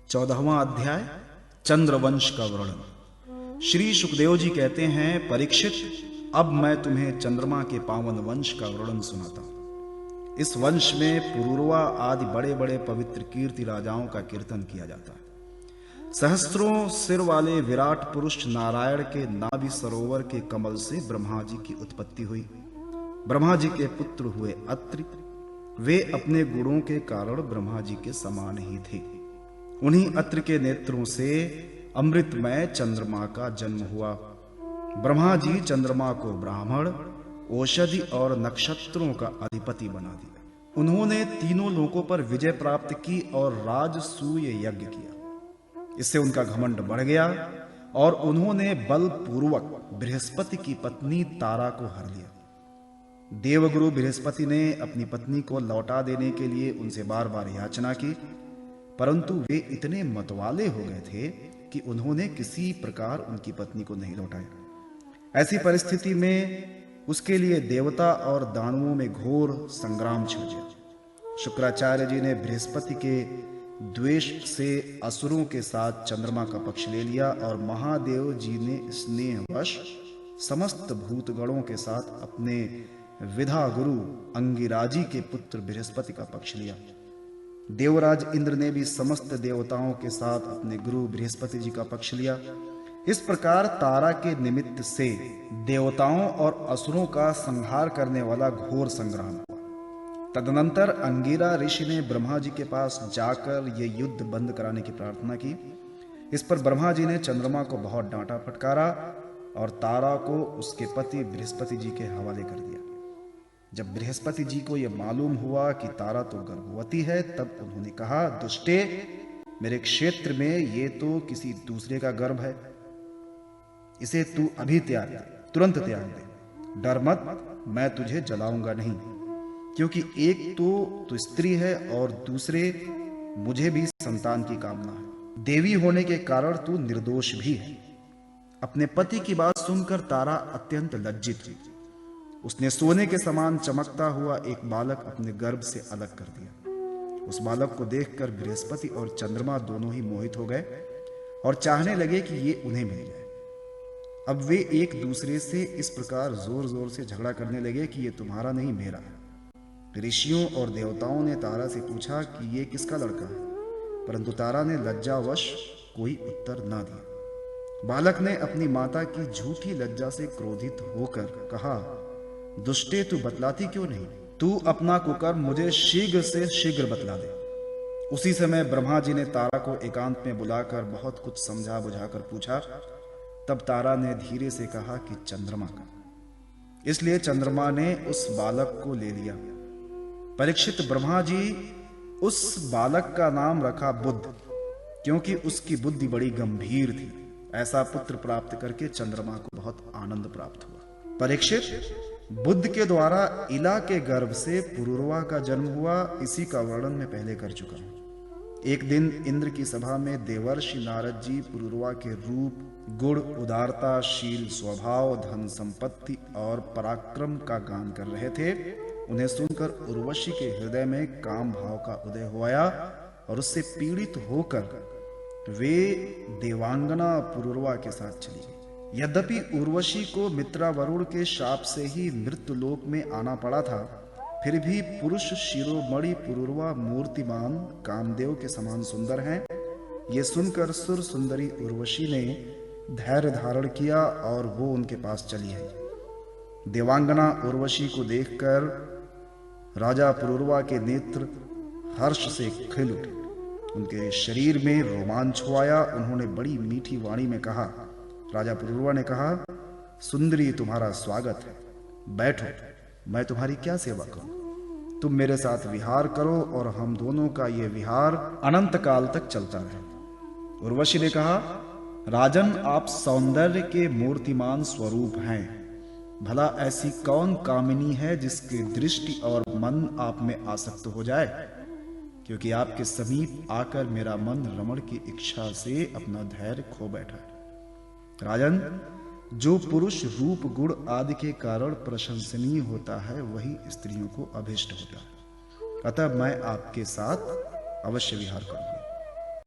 14वां अध्याय चंद्रवंश का वर्णन। श्री सुखदेव जी कहते हैं, परीक्षित, अब मैं तुम्हें चंद्रमा के पावन वंश का वर्णन सुनाता हूं। इस वंश में पुरूरवा आदि बड़े बड़े पवित्र कीर्ति राजाओं का कीर्तन किया जाता है। सहस्त्रों सिर वाले विराट पुरुष नारायण के नाभि सरोवर के कमल से ब्रह्मा जी की उत्पत्ति हुई। ब्रह्मा जी के पुत्र हुए अत्रि। वे अपने गुणों के कारण ब्रह्मा जी के समान ही थे। उन्हीं अत्रि के नेत्रों से अमृतमय चंद्रमा का जन्म हुआ। ब्रह्मा जी चंद्रमा को ब्राह्मण, औषधि और नक्षत्रों का अधिपति बना दिया। उन्होंने तीनों लोकों पर विजय प्राप्त की और राजसूय यज्ञ किया। इससे उनका घमंड बढ़ गया और उन्होंने बलपूर्वक बृहस्पति की पत्नी तारा को हर लिया। देवगुरु बृहस्पति ने अपनी पत्नी को लौटा देने के लिए उनसे बार बार याचना की, परंतु वे इतने मतवाले हो गए थे कि उन्होंने किसी प्रकार उनकी पत्नी को नहीं लौटाया। ऐसी परिस्थिति में उसके लिए देवता और दानवों में घोर संग्राम छिड़ गया। शुक्राचार्य जी ने बृहस्पति के द्वेष से असुरों के साथ चंद्रमा का पक्ष ले लिया और महादेव जी ने स्नेहवश समस्त भूतगणों के साथ अपने विधा गुरु अंगिराजी के पुत्र बृहस्पति का पक्ष लिया। देवराज इंद्र ने भी समस्त देवताओं के साथ अपने गुरु बृहस्पति जी का पक्ष लिया। इस प्रकार तारा के निमित्त से देवताओं और असुरों का संहार करने वाला घोर संग्राम हुआ। तदनंतर अंगिरा ऋषि ने ब्रह्मा जी के पास जाकर ये युद्ध बंद कराने की प्रार्थना की। इस पर ब्रह्मा जी ने चंद्रमा को बहुत डांटा फटकारा और तारा को उसके पति बृहस्पति जी के हवाले कर दिया। जब बृहस्पति जी को यह मालूम हुआ कि तारा तो गर्भवती है, तब उन्होंने कहा, दुष्टे, मेरे क्षेत्र में ये तो किसी दूसरे का गर्भ है। इसे तू अभी त्याग दे, तुरंत त्याग दे। डर मत, मैं तुझे जलाऊंगा नहीं, क्योंकि एक तो तू स्त्री है और दूसरे मुझे भी संतान की कामना है। देवी होने के कारण तू निर्दोष भी है। अपने पति की बात सुनकर तारा अत्यंत लज्जित हुई। उसने सोने के समान चमकता हुआ एक बालक अपने गर्भ से अलग कर दिया। उस बालक को देखकर बृहस्पति और चंद्रमा दोनों ही मोहित हो गए और चाहने लगे कि ये उन्हें मिल जाए। अब वे एक दूसरे से इस प्रकार जोर जोर से झगड़ा करने लगे कि ये तुम्हारा नहीं, मेरा है। ऋषियों और देवताओं ने तारा से पूछा कि ये किसका लड़का है, परंतु तारा ने लज्जावश कोई उत्तर न दिया। बालक ने अपनी माता की झूठी लज्जा से क्रोधित होकर कहा, दुष्टे, तू बतलाती क्यों नहीं? तू अपना कुकर्म मुझे शीघ्र से शीघ्र बतला दे। उसी समय ब्रह्मा जी ने तारा को एकांत में बुलाकर बहुत कुछ समझा बुझाकर पूछा। तब तारा ने धीरे से कहा कि चंद्रमा का। इसलिए चंद्रमा ने उस बालक को ले लिया। परीक्षित, ब्रह्मा जी उस बालक का नाम रखा बुद्ध, क्योंकि उसकी बुद्धि बड़ी गंभीर थी। ऐसा पुत्र प्राप्त करके चंद्रमा को बहुत आनंद प्राप्त हुआ। परीक्षित, बुद्ध के द्वारा इला के गर्भ से पुरूरवा का जन्म हुआ। इसी का वर्णन मैं पहले कर चुका हूं। एक दिन इंद्र की सभा में देवर्षि नारद जी पुरूरवा के रूप, गुण, उदारता, शील, स्वभाव, धन संपत्ति और पराक्रम का गान कर रहे थे। उन्हें सुनकर उर्वशी के हृदय में काम भाव का उदय हो आया और उससे पीड़ित होकर वे देवांगना पुरूरवा के साथ चली गई। यद्यपि उर्वशी को मित्रा वरुण के शाप से ही मृत्युलोक में आना पड़ा था, फिर भी पुरुष शिरोमणि पुरूरवा मूर्तिमान कामदेव के समान सुंदर हैं। ये सुनकर सुर सुंदरी उर्वशी ने धैर्य धारण किया और वो उनके पास चली आई। देवांगना उर्वशी को देखकर राजा पुरूरवा के नेत्र हर्ष से खिल उठे। उनके शरीर में रोमांच हो आया। उन्होंने बड़ी मीठी वाणी में कहा। राजा पुरूरवा ने कहा, सुंदरी, तुम्हारा स्वागत है, बैठो, मैं तुम्हारी क्या सेवा करूं? तुम मेरे साथ विहार करो और हम दोनों का ये विहार अनंत काल तक चलता रहे। उर्वशी ने कहा, राजन, आप सौंदर्य के मूर्तिमान स्वरूप हैं। भला ऐसी कौन कामिनी है जिसकी दृष्टि और मन आप में आसक्त हो जाए? क्योंकि आपके समीप आकर मेरा मन रमण की इच्छा से अपना धैर्य खो बैठा है। राजन, जो पुरुष रूप गुण आदि के कारण प्रशंसनीय होता है, वही स्त्रियों को अभिष्ट होता है। अतः मैं आपके साथ अवश्य विहार करूंगा।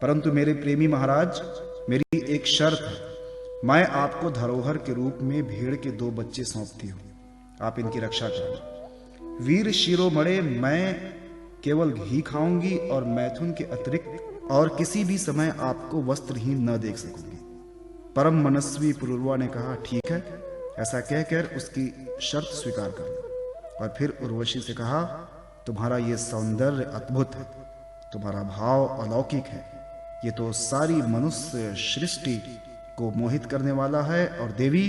परंतु मेरे प्रेमी महाराज, मेरी एक शर्त है। मैं आपको धरोहर के रूप में भेड़ के 2 बच्चे सौंपती हूँ, आप इनकी रक्षा करना। वीर शिरोमणे, मैं केवल घी खाऊंगी और मैथुन के अतिरिक्त और किसी भी समय आपको वस्त्रहीन न देख सकूंगी। परम मनस्वी पुरुरवा ने कहा, ठीक है। ऐसा कहकर उसकी शर्त स्वीकार कर ली और फिर उर्वशी से कहा, तुम्हारा ये सौंदर्य अद्भुत है, तुम्हारा भाव अलौकिक है, ये तो सारी मनुष्य सृष्टि को मोहित करने वाला है। और देवी,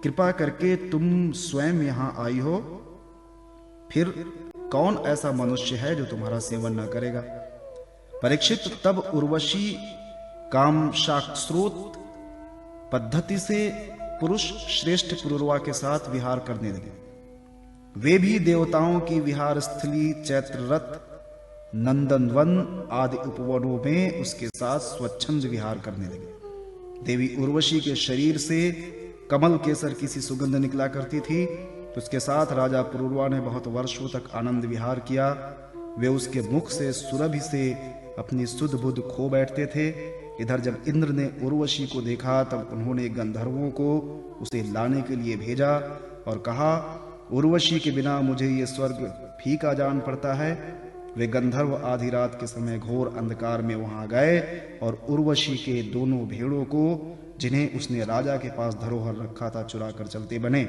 कृपा करके तुम स्वयं यहाँ आई हो, फिर कौन ऐसा मनुष्य है जो तुम्हारा सेवन न करेगा। परीक्षित, तब उर्वशी कामशास्त्रोत पद्धति से पुरुष श्रेष्ठ पुरुरवा के साथ विहार करने लगे। वे भी देवताओं की विहार स्थली चैत्ररथ, नंदनवन आदि उपवनों में उसके साथ स्वच्छंद विहार करने लगे। देवी उर्वशी के शरीर से कमल केसर की सी सुगंध निकला करती थी। उसके साथ राजा पुरुरवा ने बहुत वर्षों तक आनंद विहार किया। वे उसके मुख से सुरभि से अपनी सुध बुध खो बैठते थे। इधर जब इंद्र ने उर्वशी को देखा, तब उन्होंने गंधर्वों को उसे लाने के लिए भेजा और कहा, उर्वशी के बिना मुझे ये स्वर्ग फीका जान पड़ता है। वे गंधर्व आधी रात के समय घोर अंधकार में वहां गए और उर्वशी के दोनों भेड़ों को, जिन्हें उसने राजा के पास धरोहर रखा था, चुरा कर चलते बने।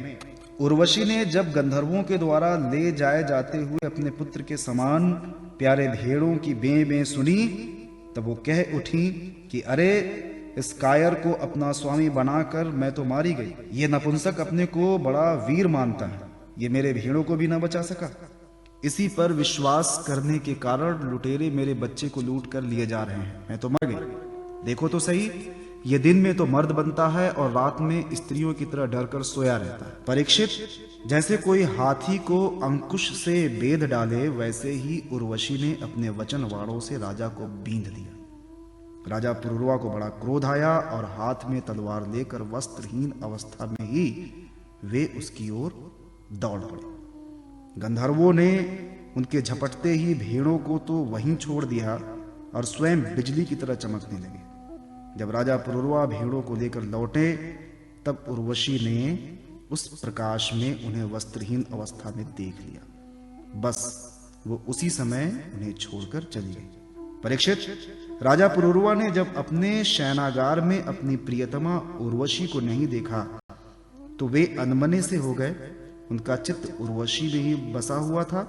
उर्वशी ने जब गंधर्वों के द्वारा ले जाए जाते हुए अपने पुत्र के समान प्यारे भेड़ों की बें बें सुनी, तब वो कह उठी कि अरे, इस कायर को अपना स्वामी बनाकर मैं तो मारी गई। ये नपुंसक अपने को बड़ा वीर मानता है, ये मेरे भेड़ों को भी न बचा सका। इसी पर विश्वास करने के कारण लुटेरे मेरे बच्चे को लूट कर लिए जा रहे हैं, मैं तो मर गई। देखो तो सही, ये दिन में तो मर्द बनता है और रात में स्त्रियों की तरह डरकर सोया रहता है। परीक्षित, जैसे कोई हाथी को अंकुश से बेध डाले, वैसे ही उर्वशी ने अपने वचन वाणों से राजा को बींध दिया। राजा पुरुरवा को बड़ा क्रोध आया और हाथ में तलवार लेकर वस्त्रहीन अवस्था में ही वे उसकी ओर दौड़ पड़े। गंधर्वों ने उनके झपटते ही भेड़ों को तो वहीं छोड़ दिया और स्वयं बिजली की तरह चमकने लगे। जब राजा पुरुरवा भेड़ों को लेकर लौटे, तब उर्वशी ने उस प्रकाश में उन्हें वस्त्रहीन अवस्था में देख लिया। बस वो उसी समय उन्हें छोड़कर चली गई। परीक्षित, राजा पुरुरवा ने जब अपने शयनागार में अपनी प्रियतमा उर्वशी को नहीं देखा, तो वे अनमने से हो गए। उनका चित्त उर्वशी में ही बसा हुआ था।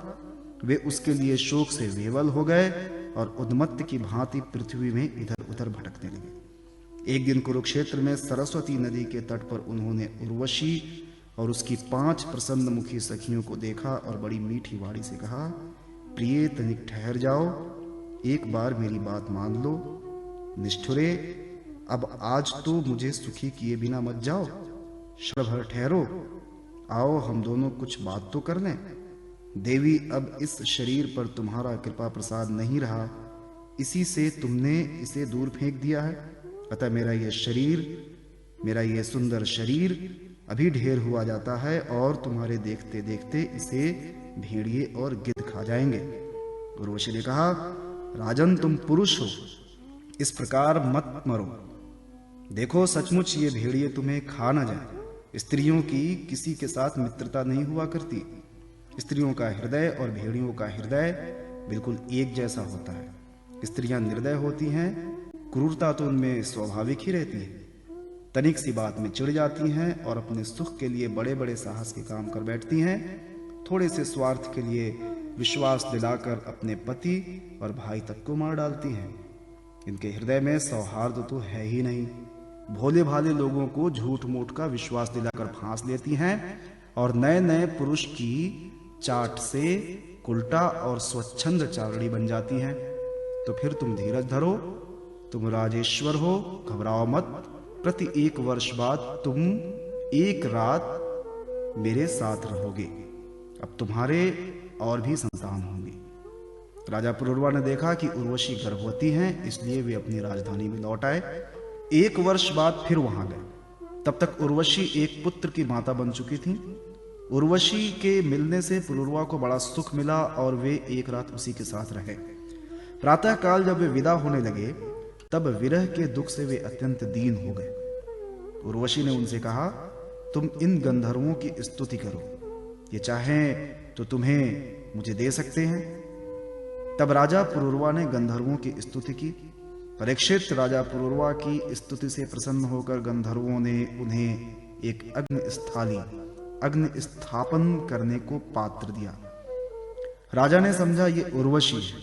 वे उसके लिए शोक से विह्वल हो गए और उन्मत्त की भांति पृथ्वी में इधर उधर भटकने लगे। एक दिन कुरुक्षेत्र में सरस्वती नदी के तट पर उन्होंने उर्वशी और उसकी 5 प्रसन्न मुखी सखियों को देखा और बड़ी मीठी वाणी से कहा, प्रिय, तनिक ठहर जाओ, एक बार मेरी बात मान लो। निष्ठुरे, अब आज तो मुझे सुखी किए बिना मत जाओ, क्षण भर ठहरो, आओ हम दोनों कुछ बात तो कर लें। देवी, अब इस शरीर पर तुम्हारा कृपा प्रसाद नहीं रहा, इसी से तुमने इसे दूर फेंक दिया है। अतः मेरा ये सुंदर शरीर अभी ढेर हुआ जाता है और तुम्हारे देखते देखते इसे भेड़िए और गिद्ध खा जाएंगे। उर्वशी ने कहा, राजन, तुम पुरुष हो, इस प्रकार मत मरो। देखो, सचमुच ये भेड़िए तुम्हें खा न जाए। स्त्रियों की किसी के साथ मित्रता नहीं हुआ करती। स्त्रियों का हृदय और भेड़ियों का हृदय बिल्कुल एक जैसा होता है। स्त्रियां निर्दय होती हैं, क्रूरता तो उनमें स्वाभाविक ही रहती है। तनिक सी बात में चिढ़ जाती हैं और अपने सुख के लिए बड़े बड़े साहस के काम कर बैठती हैं। थोड़े से स्वार्थ के लिए विश्वास दिलाकर अपने पति और भाई तक को मार डालती हैं। इनके हृदय में सौहार्द तो है ही नहीं। भोले भाले लोगों को झूठ मूठ का विश्वास दिलाकर फांस लेती हैं और नए नए पुरुष की चाट से कुलटा और स्वच्छंद चारणी बन जाती हैं। तो फिर तुम धीरज धरो, तुम राजेश्वर हो, घबराओ मत। प्रति 1 वर्ष बाद तुम 1 रात मेरे साथ रहोगे। अब तुम्हारे और भी संतान होंगे। राजा पुरुरवा ने देखा कि उर्वशी गर्भवती हैं, इसलिए वे अपनी राजधानी में लौट आए। 1 वर्ष बाद फिर वहां गए। तब तक उर्वशी एक पुत्र की माता बन चुकी थी। उर्वशी के मिलने से पुरुरवा को बड़ा सुख मिला और वे 1 रात उसी के साथ रहे। प्रातः काल जब वे विदा होने लगे, तब विरह के दुख से वे अत्यंत दीन हो गए। उर्वशी ने उनसे कहा, तुम इन गंधर्वों की स्तुति करो, ये चाहें तो तुम्हें मुझे दे सकते हैं। तब राजा पुरूरवा ने गंधर्वों की स्तुति की। परीक्षित, राजा पुरूरवा की स्तुति से प्रसन्न होकर गंधर्वों ने उन्हें एक अग्नि स्थापन करने को पात्र दिया। राजा ने समझा ये उर्वशी है,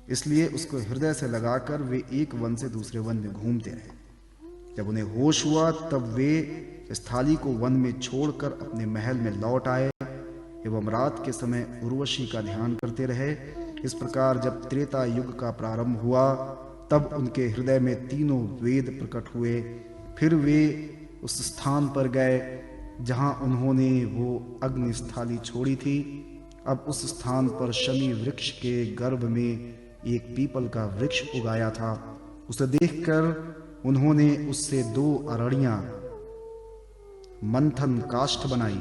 इसलिए उसको हृदय से लगाकर वे एक वन से दूसरे वन में घूमते रहे। जब उन्हें होश हुआ तब वे इस थाली को वन में छोड़कर अपने महल में लौट आए एवं रात के समय उर्वशी का ध्यान करते रहे। इस प्रकार जब त्रेता युग का प्रारंभ हुआ तब उनके हृदय में तीनों वेद प्रकट हुए। फिर वे उस स्थान पर गए जहां उन्होंने वो अग्नि स्थाली छोड़ी थी। अब उस स्थान पर शमी वृक्ष के गर्भ में एक पीपल का वृक्ष उगाया था। उसे देखकर उन्होंने उससे 2 अरड़ियां मंथन काष्ठ बनाई।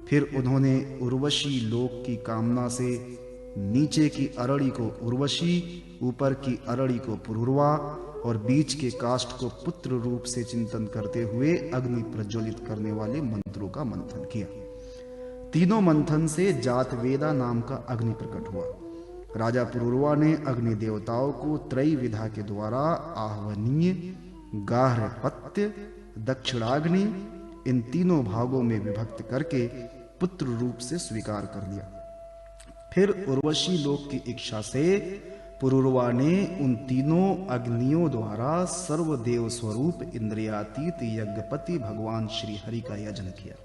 फिर उन्होंने उर्वशी लोक की कामना से नीचे की अरड़ी को उर्वशी, ऊपर की अरड़ी को पुरूरवा और बीच के काष्ठ को पुत्र रूप से चिंतन करते हुए अग्नि प्रज्वलित करने वाले मंत्रों का मंथन किया। तीनों मंथन से जातवेदा नाम का अग्नि प्रकट हुआ। राजा पुरूरवा ने अग्नि देवताओं को त्रय विधा के द्वारा आह्वनीय, गार्हपत्य, दक्षिणाग्नि इन तीनों भागों में विभक्त करके पुत्र रूप से स्वीकार कर लिया। फिर उर्वशी लोक की इच्छा से पुरूरवा ने उन तीनों अग्नियों द्वारा सर्वदेव स्वरूप इंद्रियातीत यज्ञपति भगवान श्री हरि का यजन किया।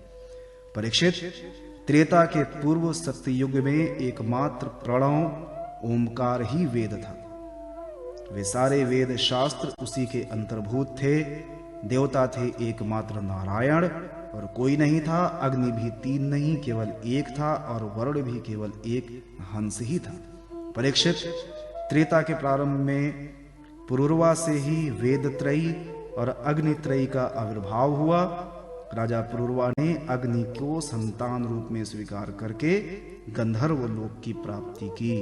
परीक्षित, त्रेता के पूर्व सत्ययुग में एकमात्र प्रणव ओमकार ही वेद था। वे सारे वेद शास्त्र उसी के अंतर्भूत थे। देवता थे एकमात्र नारायण और कोई नहीं था। अग्नि भी 3 नहीं केवल एक था और वरुण भी केवल एक हंस ही था। परीक्षित, त्रेता के प्रारंभ में पुरूरवा से ही वेदत्रयी और अग्नित्रयी का आविर्भाव हुआ। राजा पुरूरवा ने अग्नि को संतान रूप में स्वीकार करके गंधर्व लोक की प्राप्ति की।